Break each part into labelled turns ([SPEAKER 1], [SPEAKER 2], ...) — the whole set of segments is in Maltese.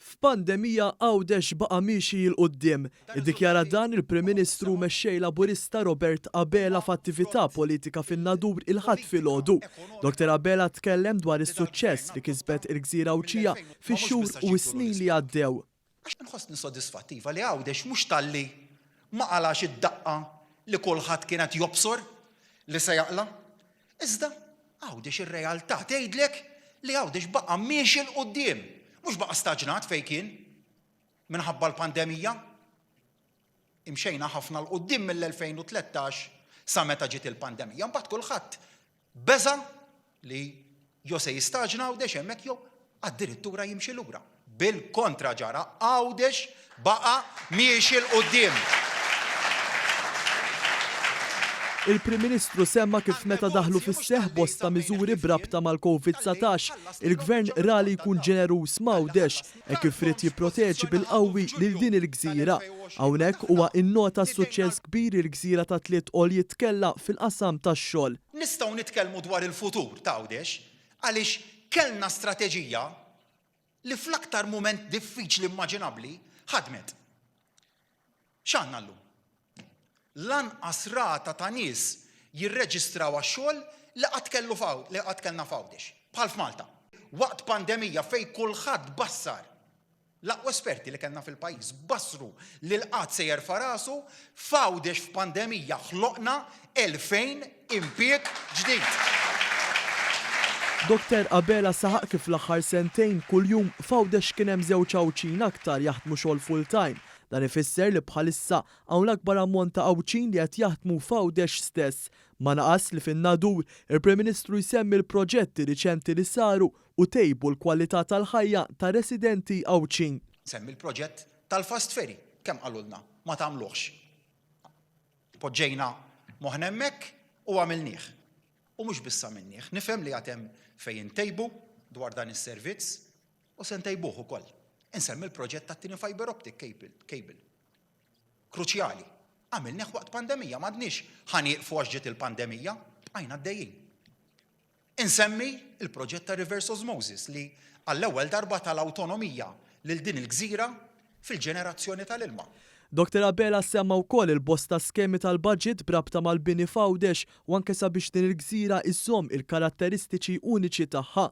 [SPEAKER 1] F'pandemija Għawdex baqa' miexi l-qudiem. Iddikjara dan il-Prim Ministru mexxej Laburista Robert Abela f'attività politika fin-Nadur il-ħadd filgħodu. Dr. Abela tkellem dwar is-suċċess li kisbet il-Gżira Awċija fix-xhur u s-snin li għaddew.
[SPEAKER 2] Għax nħossni sodisfattiva li Għawdex mhux talli ma qalax id-daqqa li kulħadd kienet jobsor li se jaqla. Iżda Għawdex ir-realtà tgħidlek li Għawdex baqa' miexi l-qudiem. Mhux baqa' staġnat fejn kien minħabba l-pandemija. Imxejna ħafna l-qudiem mill-2013 sa meta ġiet il-pandemija. Mbagħad kulħadd beża li jew se jistaġna Għawdex hemmhekk jew għad-dirittura jimxi lura. Bil-kontra ġara Għawdex baqa' miexi l-qudiem.
[SPEAKER 1] Il-Prim Ministru semma kif meta daħlu fis-seħħ bosta miżuri brabta mal-COVID-19, il-Gvern rali jkun ġeneruż m'Għawdex e kif rid jipproteġi bil-qawwi lil din il-gżira. Hawnhekk huwa innota suċċess kbir il-gżira ta' tliet għoljiet kellha fil-qasam tax-xogħol.
[SPEAKER 2] Nistgħu nitkellmu dwar il-futur ta' Għawdex għaliex kellna strateġija li fl-aktar mument diffiċli immaġinabbli ħadmet. X'għandna llum? Lanqas rata ta' nies jirreġistraw għax-xogħol li qatt kellna f'Għawdex, bħal f'Malta. Waqt pandemija fejn kulħadd bassar, l-aqwa esperti li kellna fil-pajjiż bassru li l-qatt se jerfa' rasu, f'Għawdex f'pandemija ħloqna 2000 impjieg ġdid.
[SPEAKER 1] Dr. Abela saħaq kif l-aħħar sentejn kuljum f'Għawdex kien hemm żewġ Għawċin aktar jaħdmu xogħol full-time. Dan ifisser li bħalissa hawn l-akbar ammont ta' Għawċin li qed jaħdmu f'Għawdex stess. Ma naqas li fin-Nadur il-Prim Ministru jsemmi l-proġetti riċenti li saru u tejbu l-kwalità tal-ħajja ta' residenti Għawċin.
[SPEAKER 2] Semmi l-proġett tal-Fast Ferry, kemm qalulna ma tagħmluhx. Poġġejna moħħna hemmhekk u għamilnieh. U mhux biss għamilnieh, nifhem li għad hemm fejn intejbu dwar dan is-servizz u se ntejbuh ukoll. Insemmi l-proġett tat-tieni fiber optic cable. Kruċjali. Għamilnieh waqt pandemija, m'għadniex ħanieqfu għax ġiet il-pandemija, bqajna għaddejjin. Insemmi l-proġett ta' reverse osmosis li għall-ewwel darba tal-awtonomija lil din il-gżira fil-ġenerazzjoni tal-ilma.
[SPEAKER 1] Dr. Abela semma wkoll il-bosta skemi tal-budget brabta mal-bini f'Għawdex u anke sabiex din il-gżira iżżomm il-karatteristiċi uniċi tagħha.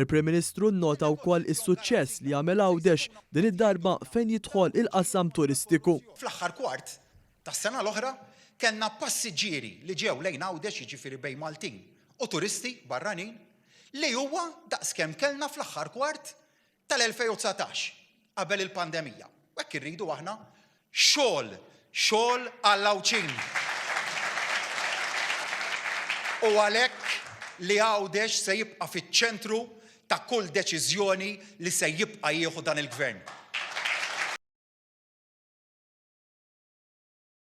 [SPEAKER 1] Il-Prim Ministru nnota wkoll is-suċċess li għamel Għawdex din id-darba fejn jidħol il-qasam turistiku.
[SPEAKER 2] Fl-aħħar kwart tas-sena l-oħra kellna passiġġieri li ġew lejn Għawdex jiġifieri bejn Maltin u turisti barranin li huwa daqskemm kellna fl-aħħar kwart tal-2019 qabel il-pandemija. Hekk irridu aħna xogħol għall-Għawċin. U għalhekk li Għawdex se jibqa' fiċ-ċentru ta' kull deċiżjoni li se jibqa' jieħu dan il-Gvern.